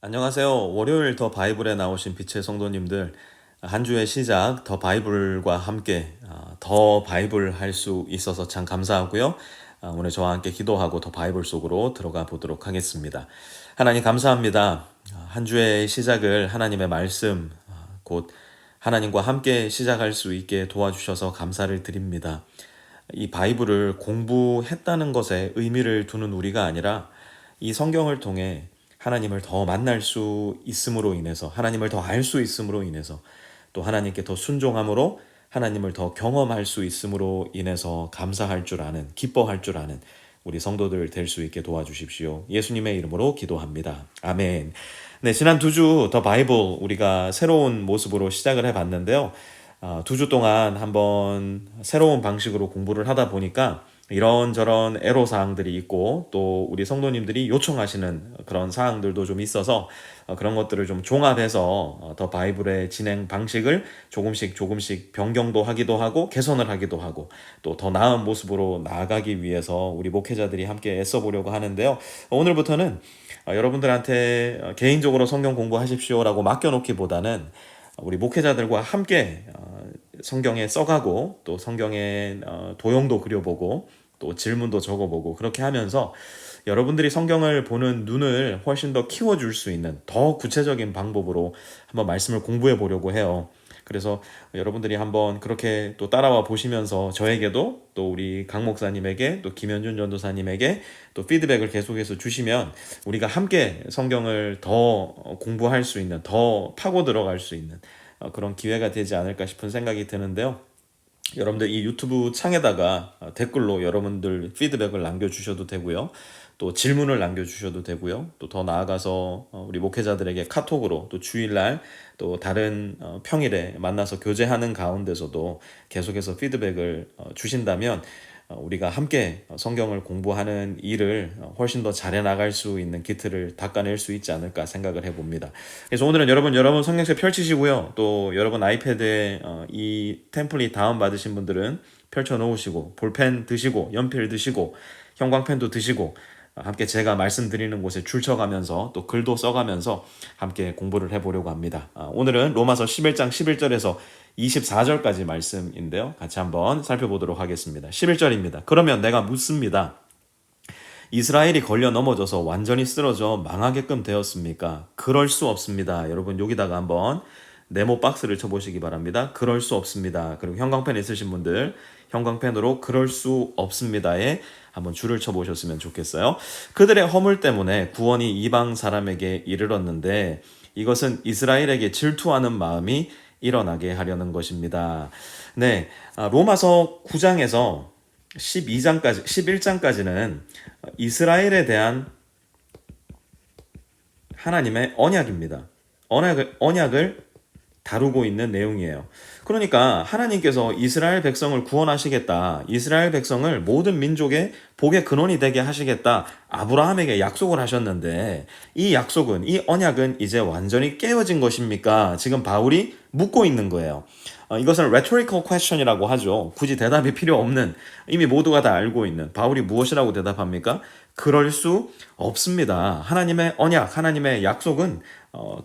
안녕하세요. 월요일 더 바이블에 나오신 빛의 성도님들, 한 주의 시작 더 바이블과 함께 더 바이블 할 수 있어서 참 감사하고요. 오늘 저와 함께 기도하고 더 바이블 속으로 들어가 보도록 하겠습니다. 하나님 감사합니다. 한 주의 시작을 하나님의 말씀, 곧 하나님과 함께 시작할 수 있게 도와주셔서 감사를 드립니다. 이 바이블을 공부했다는 것에 의미를 두는 우리가 아니라 이 성경을 통해 하나님을 더 만날 수 있음으로 인해서, 하나님을 더 알 수 있음으로 인해서, 또 하나님께 더 순종함으로 하나님을 더 경험할 수 있음으로 인해서 감사할 줄 아는, 기뻐할 줄 아는 우리 성도들 될 수 있게 도와주십시오. 예수님의 이름으로 기도합니다. 아멘. 네, 지난 두 주 더 바이블 우리가 새로운 모습으로 시작을 해봤는데요. 두 주 동안 한번 새로운 방식으로 공부를 하다 보니까 이런저런 애로사항들이 있고 또 우리 성도님들이 요청하시는 그런 사항들도 좀 있어서 그런 것들을 좀 종합해서 더 바이블의 진행 방식을 조금씩 변경도 하기도 하고 개선을 하기도 하고 또 더 나은 모습으로 나아가기 위해서 우리 목회자들이 함께 애써 보려고 하는데요. 오늘부터는 여러분들한테 개인적으로 성경 공부하십시오라고 맡겨놓기보다는 우리 목회자들과 함께 성경에 써가고 또 성경에 도형도 그려보고 또 질문도 적어보고 그렇게 하면서 여러분들이 성경을 보는 눈을 훨씬 더 키워줄 수 있는 더 구체적인 방법으로 한번 말씀을 공부해 보려고 해요. 그래서 여러분들이 한번 그렇게 또 따라와 보시면서 저에게도 또 우리 강 목사님에게 또 김현준 전도사님에게 또 피드백을 계속해서 주시면 우리가 함께 성경을 더 공부할 수 있는, 더 파고 들어갈 수 있는 그런 기회가 되지 않을까 싶은 생각이 드는데요. 여러분들 이 유튜브 창에다가 댓글로 여러분들 피드백을 남겨주셔도 되고요. 또 질문을 남겨주셔도 되고요. 또 더 나아가서 우리 목회자들에게 카톡으로 또 주일날 또 다른 평일에 만나서 교제하는 가운데서도 계속해서 피드백을 주신다면 우리가 함께 성경을 공부하는 일을 훨씬 더 잘해 나갈 수 있는 기틀을 닦아낼 수 있지 않을까 생각을 해봅니다. 그래서 오늘은 여러분 성경책 펼치시고요. 또 여러분 아이패드에 이 템플릿 다운받으신 분들은 펼쳐 놓으시고 볼펜 드시고 연필 드시고 형광펜도 드시고 함께 제가 말씀드리는 곳에 줄 쳐가면서 또 글도 써가면서 함께 공부를 해보려고 합니다. 오늘은 로마서 11장 11절에서 24절까지 말씀인데요. 같이 한번 살펴보도록 하겠습니다. 11절입니다. 그러면 내가 묻습니다. 이스라엘이 걸려 넘어져서 완전히 쓰러져 망하게끔 되었습니까? 그럴 수 없습니다. 여러분 여기다가 한번 네모 박스를 쳐보시기 바랍니다. 그럴 수 없습니다. 그리고 형광펜 있으신 분들 형광펜으로 그럴 수 없습니다에 한번 줄을 쳐보셨으면 좋겠어요. 그들의 허물 때문에 구원이 이방 사람에게 이르렀는데 이것은 이스라엘에게 질투하는 마음이 일어나게 하려는 것입니다. 네, 로마서 9장에서 12장까지, 11장까지는 이스라엘에 대한 하나님의 언약입니다. 언약을 다루고 있는 내용이에요. 그러니까 하나님께서 이스라엘 백성을 구원하시겠다. 이스라엘 백성을 모든 민족의 복의 근원이 되게 하시겠다. 아브라함에게 약속을 하셨는데 이 약속은, 이 언약은 이제 완전히 깨어진 것입니까? 지금 바울이 묻고 있는 거예요. 이것은 rhetorical question이라고 하죠. 굳이 대답이 필요 없는, 이미 모두가 다 알고 있는. 바울이 무엇이라고 대답합니까? 그럴 수 없습니다. 하나님의 언약, 하나님의 약속은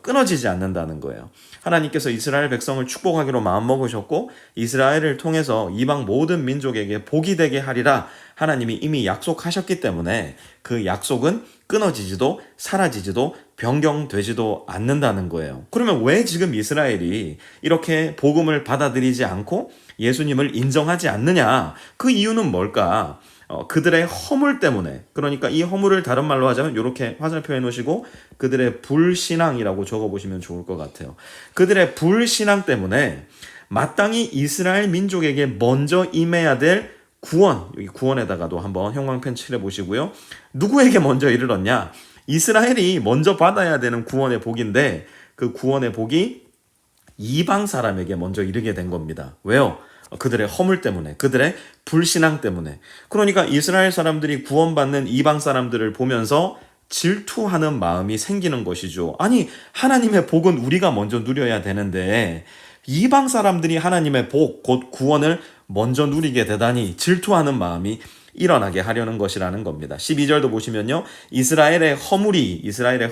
끊어지지 않는다는 거예요. 하나님께서 이스라엘 백성을 축복하기로 마음먹으셨고 이스라엘을 통해서 이방 모든 민족에게 복이 되게 하리라 하나님이 이미 약속하셨기 때문에 그 약속은 끊어지지도 사라지지도 변경되지도 않는다는 거예요. 그러면 왜 지금 이스라엘이 이렇게 복음을 받아들이지 않고 예수님을 인정하지 않느냐? 그 이유는 뭘까? 그들의 허물 때문에, 그러니까 이 허물을 다른 말로 하자면 이렇게 화살표 해놓으시고 그들의 불신앙이라고 적어보시면 좋을 것 같아요. 그들의 불신앙 때문에 마땅히 이스라엘 민족에게 먼저 임해야 될 구원, 여기 구원에다가도 한번 형광펜 칠해보시고요. 누구에게 먼저 이르렀냐? 이스라엘이 먼저 받아야 되는 구원의 복인데 그 구원의 복이 이방 사람에게 먼저 이르게 된 겁니다. 왜요? 그들의 허물 때문에, 그들의 불신앙 때문에. 그러니까 이스라엘 사람들이 구원받는 이방 사람들을 보면서 질투하는 마음이 생기는 것이죠. 아니, 하나님의 복은 우리가 먼저 누려야 되는데 이방 사람들이 하나님의 복, 곧 구원을 먼저 누리게 되다니 질투하는 마음이 일어나게 하려는 것이라는 겁니다. 12절도 보시면요. 이스라엘의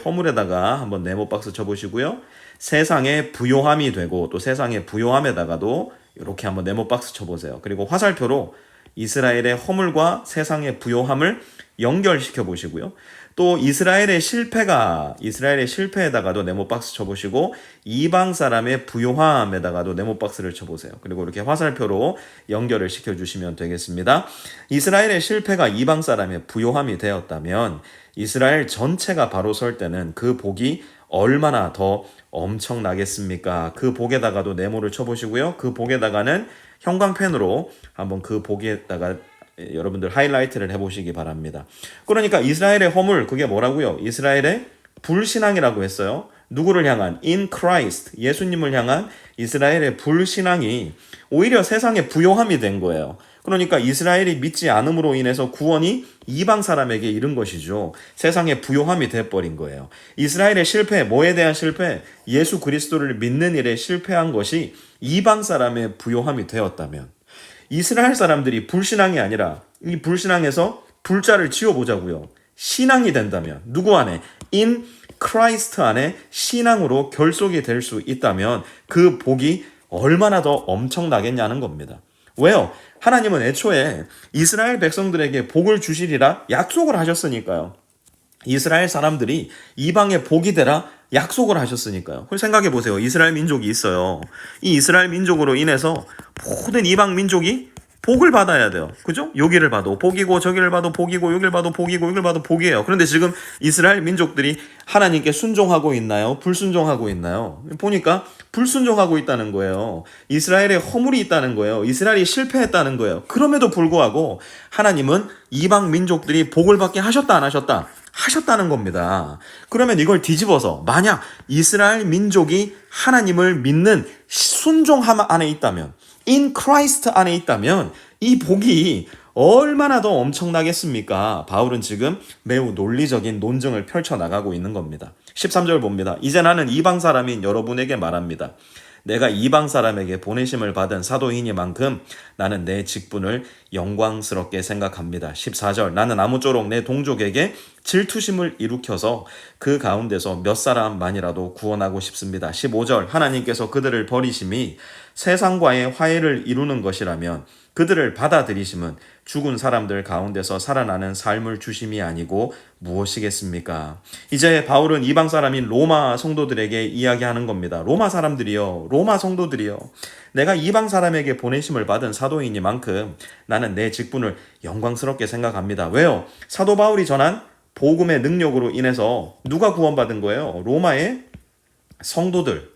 허물에다가 한번 네모박스 쳐보시고요. 세상의 부요함이 되고 또 세상의 부요함에다가도 이렇게 한번 네모박스 쳐보세요. 그리고 화살표로 이스라엘의 허물과 세상의 부요함을 연결시켜 보시고요. 또 이스라엘의 실패에다가도 네모박스 쳐보시고 이방 사람의 부요함에다가도 네모박스를 쳐보세요. 그리고 이렇게 화살표로 연결을 시켜주시면 되겠습니다. 이스라엘의 실패가 이방 사람의 부요함이 되었다면 이스라엘 전체가 바로 설 때는 그 복이 얼마나 더 엄청나겠습니까? 그 복에다가도 네모를 쳐보시고요. 그 복에다가는 형광펜으로 한번 그 복에다가 여러분들 하이라이트를 해보시기 바랍니다. 그러니까 이스라엘의 허물, 그게 뭐라고요? 이스라엘의 불신앙이라고 했어요. 누구를 향한? In Christ, 예수님을 향한 이스라엘의 불신앙이 오히려 세상의 부요함이 된 거예요. 그러니까 이스라엘이 믿지 않음으로 인해서 구원이 이방 사람에게 이른 것이죠. 세상의 부요함이 돼버린 거예요. 이스라엘의 실패, 뭐에 대한 실패? 예수 그리스도를 믿는 일에 실패한 것이 이방 사람의 부요함이 되었다면 이스라엘 사람들이 불신앙이 아니라 이 불신앙에서 불자를 지워보자고요. 신앙이 된다면 누구 안에? In Christ 안에 신앙으로 결속이 될 수 있다면 그 복이 얼마나 더 엄청나겠냐는 겁니다. 왜요? 하나님은 애초에 이스라엘 백성들에게 복을 주시리라 약속을 하셨으니까요. 이스라엘 사람들이 이방의 복이 되라 약속을 하셨으니까요. 그걸 생각해 보세요. 이스라엘 민족이 있어요. 이 이스라엘 민족으로 인해서 모든 이방 민족이 복을 받아야 돼요. 그죠? 여기를 봐도 복이고 저기를 봐도 복이고 여기를 봐도 복이고 여기를 봐도 복이에요. 그런데 지금 이스라엘 민족들이 하나님께 순종하고 있나요? 불순종하고 있나요? 보니까 불순종하고 있다는 거예요. 이스라엘에 허물이 있다는 거예요. 이스라엘이 실패했다는 거예요. 그럼에도 불구하고 하나님은 이방 민족들이 복을 받게 하셨다 안 하셨다? 하셨다는 겁니다. 그러면 이걸 뒤집어서 만약 이스라엘 민족이 하나님을 믿는 순종함 안에 있다면 In Christ 안에 있다면 이 복이 얼마나 더 엄청나겠습니까? 바울은 지금 매우 논리적인 논증을 펼쳐나가고 있는 겁니다. 13절 봅니다. 이제 나는 이방 사람인 여러분에게 말합니다. 내가 이방 사람에게 보내심을 받은 사도이니만큼 나는 내 직분을 영광스럽게 생각합니다. 14절 나는 아무쪼록 내 동족에게 질투심을 일으켜서 그 가운데서 몇 사람만이라도 구원하고 싶습니다. 15절 하나님께서 그들을 버리심이 세상과의 화해를 이루는 것이라면 그들을 받아들이심은 죽은 사람들 가운데서 살아나는 삶을 주심이 아니고 무엇이겠습니까? 이제 바울은 이방 사람인 로마 성도들에게 이야기하는 겁니다. 로마 사람들이요, 로마 성도들이요, 내가 이방 사람에게 보내심을 받은 사도이니만큼 나는 내 직분을 영광스럽게 생각합니다. 왜요? 사도 바울이 전한 복음의 능력으로 인해서 누가 구원받은 거예요? 로마의 성도들,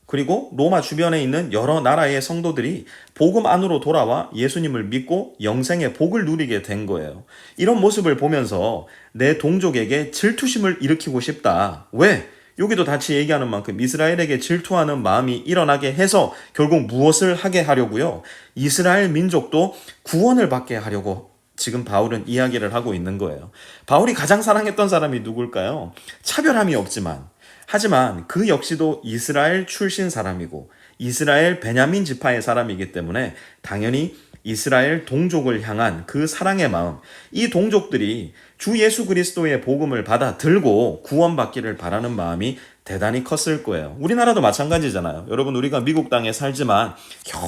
그리고 로마 주변에 있는 여러 나라의 성도들이 복음 안으로 돌아와 예수님을 믿고 영생의 복을 누리게 된 거예요. 이런 모습을 보면서 내 동족에게 질투심을 일으키고 싶다. 왜? 여기도 같이 얘기하는 만큼 이스라엘에게 질투하는 마음이 일어나게 해서 결국 무엇을 하게 하려고요? 이스라엘 민족도 구원을 받게 하려고 지금 바울은 이야기를 하고 있는 거예요. 바울이 가장 사랑했던 사람이 누굴까요? 차별함이 없지만 하지만 그 역시도 이스라엘 출신 사람이고 이스라엘 베냐민 지파의 사람이기 때문에 당연히 이스라엘 동족을 향한 그 사랑의 마음, 이 동족들이 주 예수 그리스도의 복음을 받아 들고 구원받기를 바라는 마음이 대단히 컸을 거예요. 우리나라도 마찬가지잖아요. 여러분, 우리가 미국 땅에 살지만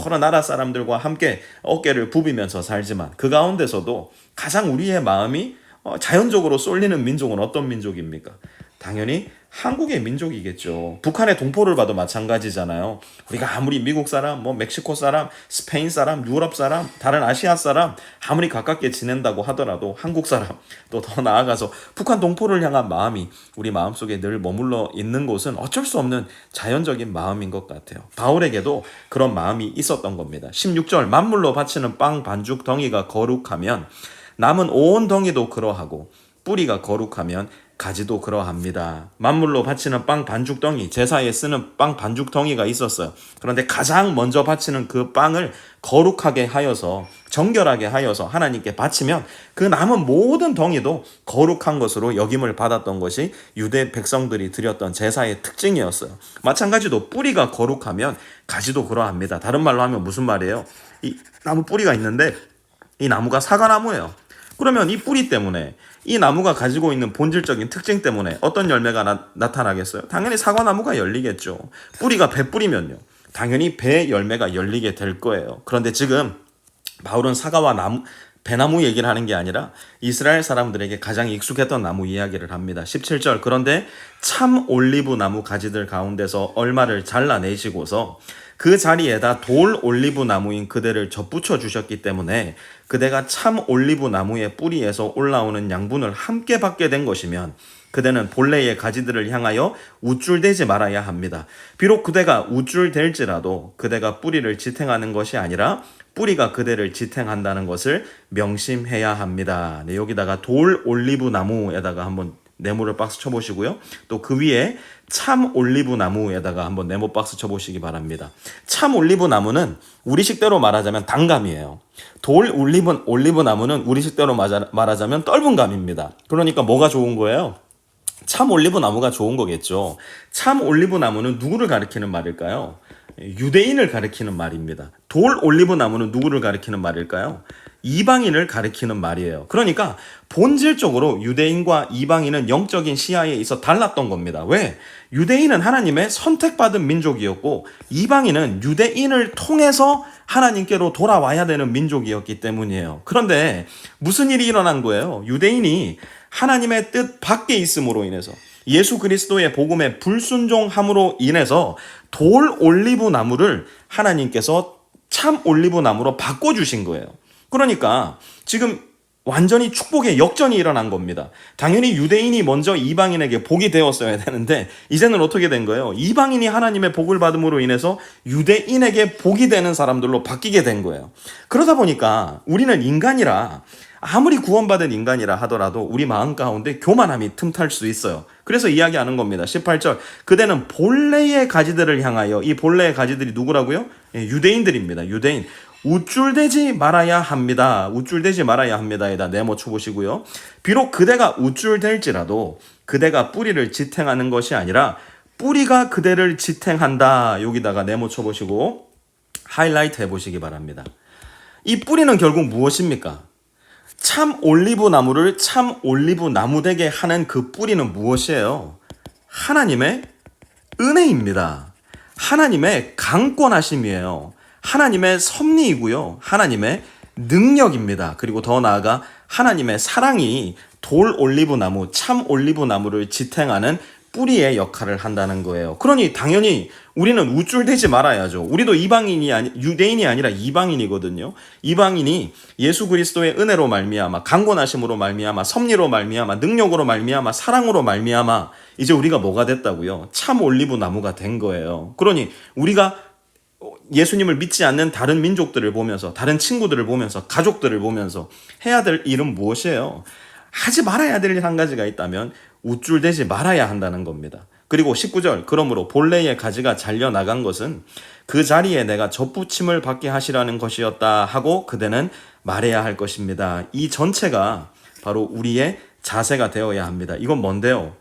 여러 나라 사람들과 함께 어깨를 부비면서 살지만 그 가운데서도 가장 우리의 마음이 자연적으로 쏠리는 민족은 어떤 민족입니까? 당연히 한국의 민족이겠죠. 북한의 동포를 봐도 마찬가지잖아요. 우리가 아무리 미국 사람, 멕시코 사람, 스페인 사람, 유럽 사람, 다른 아시아 사람 아무리 가깝게 지낸다고 하더라도 한국 사람, 또 더 나아가서 북한 동포를 향한 마음이 우리 마음속에 늘 머물러 있는 곳은 어쩔 수 없는 자연적인 마음인 것 같아요. 바울에게도 그런 마음이 있었던 겁니다. 16절 만물로 바치는 빵 반죽 덩이가 거룩하면 남은 온 덩이도 그러하고 뿌리가 거룩하면 가지도 그러합니다. 만물로 바치는 빵 반죽덩이, 제사에 쓰는 빵 반죽덩이가 있었어요. 그런데 가장 먼저 바치는 그 빵을 거룩하게 하여서, 정결하게 하여서 하나님께 바치면 그 남은 모든 덩이도 거룩한 것으로 여김을 받았던 것이 유대 백성들이 드렸던 제사의 특징이었어요. 마찬가지로 뿌리가 거룩하면 가지도 그러합니다. 다른 말로 하면 무슨 말이에요? 이 나무 뿌리가 있는데 이 나무가 사과나무예요. 그러면 이 뿌리 때문에 이 나무가 가지고 있는 본질적인 특징 때문에 어떤 열매가 나타나겠어요? 당연히 사과나무가 열리겠죠. 뿌리가 배뿌리면요, 당연히 배 열매가 열리게 될 거예요. 그런데 지금 바울은 사과와 배나무 얘기를 하는 게 아니라 이스라엘 사람들에게 가장 익숙했던 나무 이야기를 합니다. 17절, 그런데 참 올리브 나무 가지들 가운데서 얼마를 잘라내시고서 그 자리에다 돌 올리브 나무인 그대를 접붙여 주셨기 때문에 그대가 참 올리브 나무의 뿌리에서 올라오는 양분을 함께 받게 된 것이면 그대는 본래의 가지들을 향하여 우쭐대지 말아야 합니다. 비록 그대가 우쭐댈지라도 그대가 뿌리를 지탱하는 것이 아니라 뿌리가 그대를 지탱한다는 것을 명심해야 합니다. 네, 여기다가 돌 올리브 나무에다가 한번 네모를 박스 쳐보시고요. 또 그 위에 참 올리브 나무에다가 한번 네모 박스 쳐보시기 바랍니다. 참 올리브 나무는 우리식대로 말하자면 단감이에요. 돌 올리브 나무는 우리식대로 말하자면 떫은 감입니다. 그러니까 뭐가 좋은 거예요? 참 올리브 나무가 좋은 거겠죠. 참 올리브 나무는 누구를 가리키는 말일까요? 유대인을 가리키는 말입니다. 돌 올리브 나무는 누구를 가리키는 말일까요? 이방인을 가리키는 말이에요. 그러니까 본질적으로 유대인과 이방인은 영적인 시야에 있어 달랐던 겁니다. 왜? 유대인은 하나님의 선택받은 민족이었고 이방인은 유대인을 통해서 하나님께로 돌아와야 되는 민족이었기 때문이에요. 그런데 무슨 일이 일어난 거예요? 유대인이 하나님의 뜻 밖에 있음으로 인해서, 예수 그리스도의 복음에 불순종함으로 인해서 돌 올리브 나무를 하나님께서 참 올리브 나무로 바꿔주신 거예요. 그러니까 지금 완전히 축복의 역전이 일어난 겁니다. 당연히 유대인이 먼저 이방인에게 복이 되었어야 되는데 이제는 어떻게 된 거예요? 이방인이 하나님의 복을 받음으로 인해서 유대인에게 복이 되는 사람들로 바뀌게 된 거예요. 그러다 보니까 우리는 인간이라, 아무리 구원받은 인간이라 하더라도 우리 마음 가운데 교만함이 틈탈 수 있어요. 그래서 이야기하는 겁니다. 18절, 그대는 본래의 가지들을 향하여, 이 본래의 가지들이 누구라고요? 유대인들입니다. 유대인. 우쭐대지 말아야 합니다. 우쭐대지 말아야 합니다에다 네모 쳐보시고요. 비록 그대가 우쭐댈지라도 그대가 뿌리를 지탱하는 것이 아니라 뿌리가 그대를 지탱한다. 여기다가 네모 쳐보시고 하이라이트 해보시기 바랍니다. 이 뿌리는 결국 무엇입니까? 참 올리브 나무를 참 올리브 나무 되게 하는 그 뿌리는 무엇이에요? 하나님의 은혜입니다. 하나님의 강권하심이에요. 하나님의 섭리이고요. 하나님의 능력입니다. 그리고 더 나아가 하나님의 사랑이 돌 올리브 나무, 참 올리브 나무를 지탱하는 뿌리의 역할을 한다는 거예요. 그러니 당연히 우리는 우쭐대지 말아야죠. 우리도 유대인이 아니라 이방인이거든요. 이방인이 예수 그리스도의 은혜로 말미암아, 강권하심으로 말미암아, 섭리로 말미암아, 능력으로 말미암아, 사랑으로 말미암아 이제 우리가 뭐가 됐다고요? 참 올리브 나무가 된 거예요. 그러니 우리가 예수님을 믿지 않는 다른 민족들을 보면서, 다른 친구들을 보면서, 가족들을 보면서 해야 될 일은 무엇이에요? 하지 말아야 될 일 한 가지가 있다면 우쭐대지 말아야 한다는 겁니다. 그리고 19절, 그러므로 본래의 가지가 잘려나간 것은 그 자리에 내가 접붙임을 받게 하시라는 것이었다 하고 그대는 말해야 할 것입니다. 이 전체가 바로 우리의 자세가 되어야 합니다. 이건 뭔데요?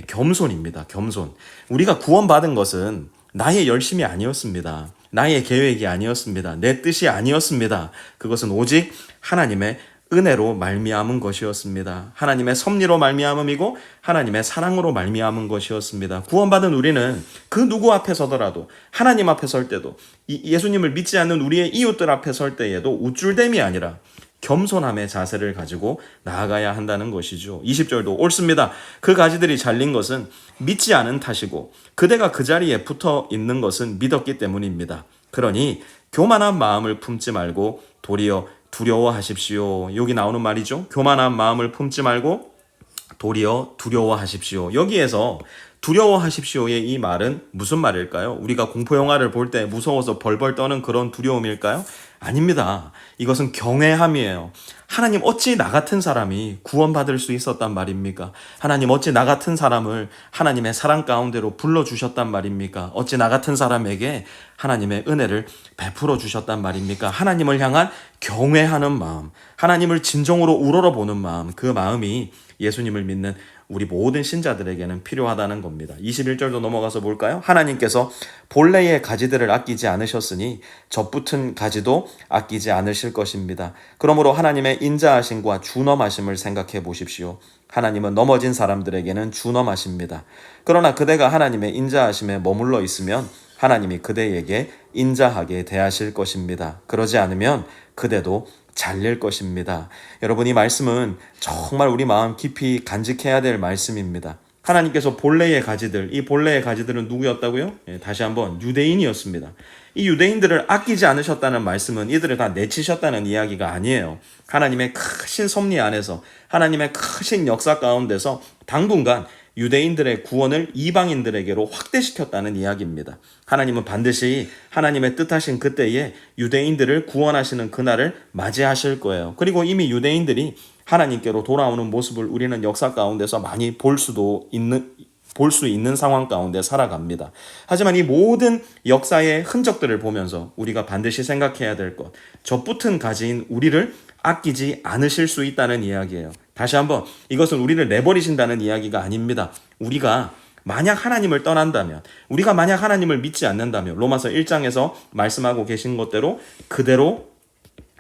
겸손입니다. 겸손. 우리가 구원받은 것은 나의 열심이 아니었습니다. 나의 계획이 아니었습니다. 내 뜻이 아니었습니다. 그것은 오직 하나님의 은혜로 말미암은 것이었습니다. 하나님의 섭리로 말미암음이고 하나님의 사랑으로 말미암은 것이었습니다. 구원받은 우리는 그 누구 앞에 서더라도, 하나님 앞에 설 때도, 예수님을 믿지 않는 우리의 이웃들 앞에 설 때에도 우쭐댐이 아니라 겸손함의 자세를 가지고 나아가야 한다는 것이죠. 20절도 옳습니다. 그 가지들이 잘린 것은 믿지 않은 탓이고 그대가 그 자리에 붙어 있는 것은 믿었기 때문입니다. 그러니 교만한 마음을 품지 말고 도리어 두려워하십시오. 여기 나오는 말이죠. 교만한 마음을 품지 말고 도리어 두려워하십시오. 여기에서 두려워하십시오의 이 말은 무슨 말일까요? 우리가 공포영화를 볼 때 무서워서 벌벌 떠는 그런 두려움일까요? 아닙니다. 이것은 경외함이에요. 하나님, 어찌 나 같은 사람이 구원받을 수 있었단 말입니까? 하나님, 어찌 나 같은 사람을 하나님의 사랑 가운데로 불러주셨단 말입니까? 어찌 나 같은 사람에게 하나님의 은혜를 베풀어 주셨단 말입니까? 하나님을 향한 경외하는 마음, 하나님을 진정으로 우러러보는 마음, 그 마음이 예수님을 믿는 우리 모든 신자들에게는 필요하다는 겁니다. 21절도 넘어가서 볼까요? 하나님께서 본래의 가지들을 아끼지 않으셨으니 젖붙은 가지도 아끼지 않으실 것입니다. 그러므로 하나님의 인자하심과 준엄하심을 생각해 보십시오. 하나님은 넘어진 사람들에게는 준엄하십니다. 그러나 그대가 하나님의 인자하심에 머물러 있으면 하나님이 그대에게 인자하게 대하실 것입니다. 그러지 않으면 그대도 잘릴 것입니다. 여러분, 이 말씀은 정말 우리 마음 깊이 간직해야 될 말씀입니다. 하나님께서 본래의 가지들, 이 본래의 가지들은 누구였다고요? 다시 한번 유대인이었습니다. 이 유대인들을 아끼지 않으셨다는 말씀은 이들을 다 내치셨다는 이야기가 아니에요. 하나님의 크신 섭리 안에서, 하나님의 크신 역사 가운데서 당분간 유대인들의 구원을 이방인들에게로 확대시켰다는 이야기입니다. 하나님은 반드시 하나님의 뜻하신 그때에 유대인들을 구원하시는 그날을 맞이하실 거예요. 그리고 이미 유대인들이 하나님께로 돌아오는 모습을 우리는 역사 가운데서 많이 볼 수 있는 상황 가운데 살아갑니다. 하지만 이 모든 역사의 흔적들을 보면서 우리가 반드시 생각해야 될 것, 젖붙은 가지인 우리를 아끼지 않으실 수 있다는 이야기예요. 다시 한번, 이것은 우리를 내버리신다는 이야기가 아닙니다. 우리가 만약 하나님을 떠난다면, 우리가 만약 하나님을 믿지 않는다면 로마서 1장에서 말씀하고 계신 것대로 그대로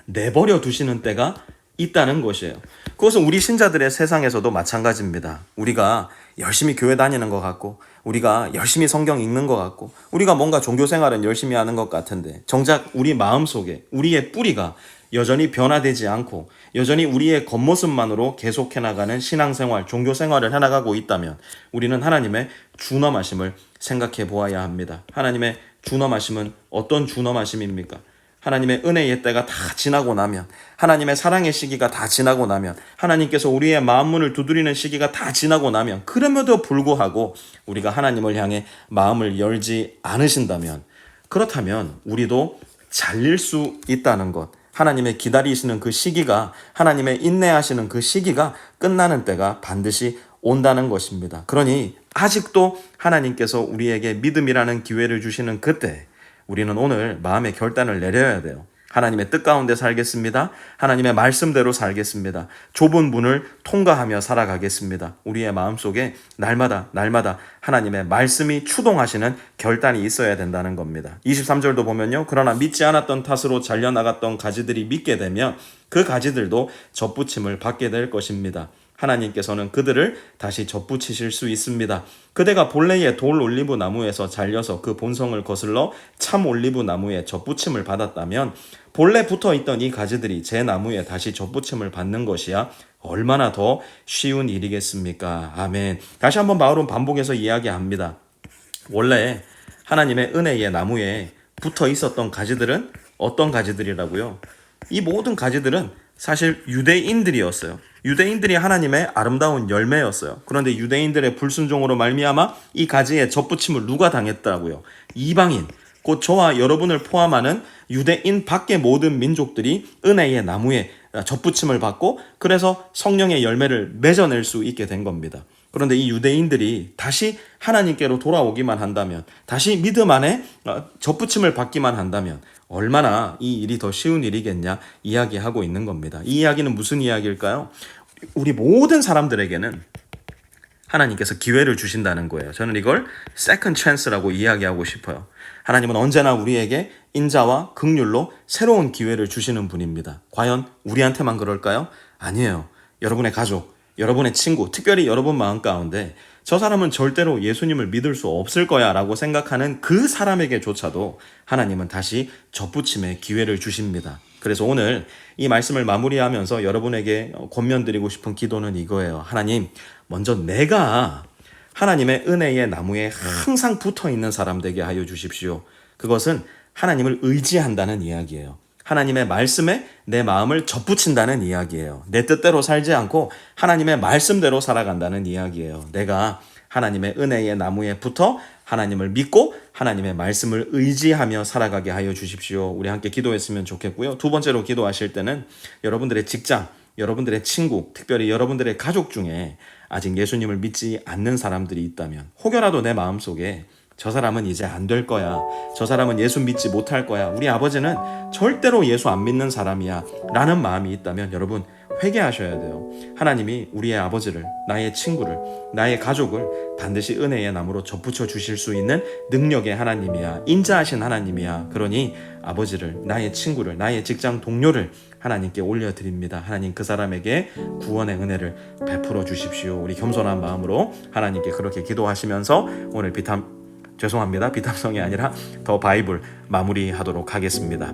내버려 두시는 때가 있다는 것이에요. 그것은 우리 신자들의 세상에서도 마찬가지입니다. 우리가 열심히 교회 다니는 것 같고, 우리가 열심히 성경 읽는 것 같고, 우리가 뭔가 종교 생활은 열심히 하는 것 같은데 정작 우리 마음속에 우리의 뿌리가 여전히 변화되지 않고 여전히 우리의 겉모습만으로 계속해 나가는 신앙생활, 종교생활을 해나가고 있다면 우리는 하나님의 준엄하심을 생각해 보아야 합니다. 하나님의 준엄하심은 어떤 준엄하심입니까? 하나님의 은혜의 때가 다 지나고 나면, 하나님의 사랑의 시기가 다 지나고 나면, 하나님께서 우리의 마음문을 두드리는 시기가 다 지나고 나면, 그럼에도 불구하고 우리가 하나님을 향해 마음을 열지 않으신다면, 그렇다면 우리도 잘릴 수 있다는 것, 하나님의 기다리시는 그 시기가, 하나님의 인내하시는 그 시기가 끝나는 때가 반드시 온다는 것입니다. 그러니 아직도 하나님께서 우리에게 믿음이라는 기회를 주시는 그때 우리는 오늘 마음의 결단을 내려야 돼요. 하나님의 뜻 가운데 살겠습니다. 하나님의 말씀대로 살겠습니다. 좁은 문을 통과하며 살아가겠습니다. 우리의 마음속에 날마다 하나님의 말씀이 추동하시는 결단이 있어야 된다는 겁니다. 23절도 보면요. 그러나 믿지 않았던 탓으로 잘려나갔던 가지들이 믿게 되면 그 가지들도 젖붙임을 받게 될 것입니다. 하나님께서는 그들을 다시 젖붙이실 수 있습니다. 그대가 본래의 돌 올리브 나무에서 잘려서 그 본성을 거슬러 참 올리브 나무에 젖붙임을 받았다면 본래 붙어있던 이 가지들이 제 나무에 다시 젖붙임을 받는 것이야 얼마나 더 쉬운 일이겠습니까? 아멘. 다시 한번 바울은 반복해서 이야기합니다. 원래 하나님의 은혜의 나무에 붙어 있었던 가지들은 어떤 가지들이라고요? 이 모든 가지들은 사실 유대인들이었어요. 유대인들이 하나님의 아름다운 열매였어요. 그런데 유대인들의 불순종으로 말미암아 이 가지에 젖붙임을 누가 당했다고요? 이방인, 곧 저와 여러분을 포함하는 유대인 밖의 모든 민족들이 은혜의 나무에 젖붙임을 받고 그래서 성령의 열매를 맺어낼 수 있게 된 겁니다. 그런데 이 유대인들이 다시 하나님께로 돌아오기만 한다면, 다시 믿음 안에 젖붙임을 받기만 한다면 얼마나 이 일이 더 쉬운 일이겠냐 이야기하고 있는 겁니다. 이 이야기는 무슨 이야기일까요? 우리 모든 사람들에게는 하나님께서 기회를 주신다는 거예요. 저는 이걸 second chance라고 이야기하고 싶어요. 하나님은 언제나 우리에게 인자와 긍휼로 새로운 기회를 주시는 분입니다. 과연 우리한테만 그럴까요? 아니에요. 여러분의 가족, 여러분의 친구, 특별히 여러분 마음 가운데 저 사람은 절대로 예수님을 믿을 수 없을 거야 라고 생각하는 그 사람에게조차도 하나님은 다시 젖붙임의 기회를 주십니다. 그래서 오늘 이 말씀을 마무리하면서 여러분에게 권면드리고 싶은 기도는 이거예요. 하나님, 먼저 내가 하나님의 은혜의 나무에 항상 붙어있는 사람 되게 하여 주십시오. 그것은 하나님을 의지한다는 이야기예요. 하나님의 말씀에 내 마음을 젖붙인다는 이야기예요. 내 뜻대로 살지 않고 하나님의 말씀대로 살아간다는 이야기예요. 내가 하나님의 은혜의 나무에 붙어 하나님을 믿고 하나님의 말씀을 의지하며 살아가게 하여 주십시오. 우리 함께 기도했으면 좋겠고요. 두 번째로 기도하실 때는 여러분들의 직장, 여러분들의 친구, 특별히 여러분들의 가족 중에 아직 예수님을 믿지 않는 사람들이 있다면 혹여라도 내 마음속에 저 사람은 이제 안 될 거야, 저 사람은 예수 믿지 못할 거야, 우리 아버지는 절대로 예수 안 믿는 사람이야 라는 마음이 있다면 여러분 회개하셔야 돼요. 하나님이 우리의 아버지를, 나의 친구를, 나의 가족을 반드시 은혜의 나무로 접붙여 주실 수 있는 능력의 하나님이야. 인자하신 하나님이야. 그러니 아버지를, 나의 친구를, 나의 직장 동료를 하나님께 올려드립니다. 하나님 그 사람에게 구원의 은혜를 베풀어 주십시오. 우리 겸손한 마음으로 하나님께 그렇게 기도하시면서 오늘 비탐성이 아니라 더 바이블 마무리하도록 하겠습니다.